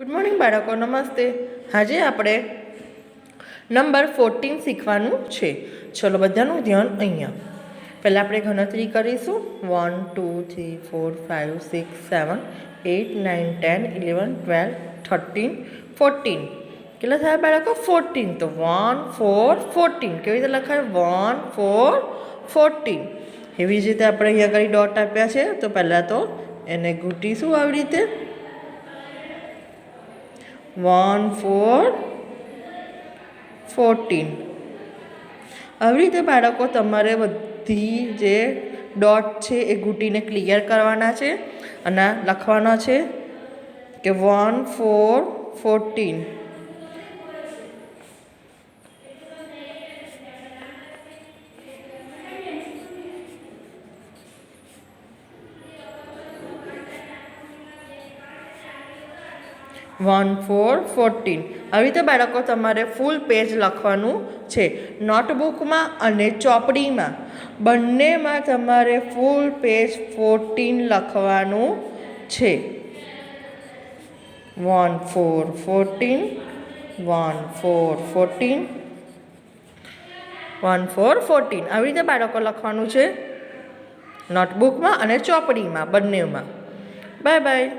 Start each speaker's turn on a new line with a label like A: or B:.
A: Good morning બાળકો, નમસ્તે. આજે આપણે નંબર 14 શીખવાનું છે. ચલો બધાનું ધ્યાન અહીંયા. પહેલાં આપણે ગણતરી કરીશું. 1 2 3 4 5 6 7 8 9 10 11 12 13 14. કેટલા થયા બાળકો? 14. તો 1 4 14. કેવી રીતે લખાય? 1 4 14. એવી જ રીતે આપણે અહીંયા આગળ ડોટ આપ્યા છે, તો પહેલાં તો એને ઘૂંટીશું આવી રીતે. 1 4 14. આવી રીતે બાળકો તમારે બધી જે ડોટ છે એ ઘૂંટીને ક્લિયર કરવાના છે અને લખવાના છે કે 1 4 14. આવી રીતે બાળકો તમારે ફૂલ પેજ લખવાનું છે. નોટબુકમાં અને ચોપડીમાં બંનેમાં તમારે ફૂલ પેજ 14 લખવાનું છે. 1 4 14 1 4 14 1 4 14. આવી રીતે બાળકો લખવાનું છે નોટબુકમાં અને ચોપડીમાં બંનેમાં. Bye bye.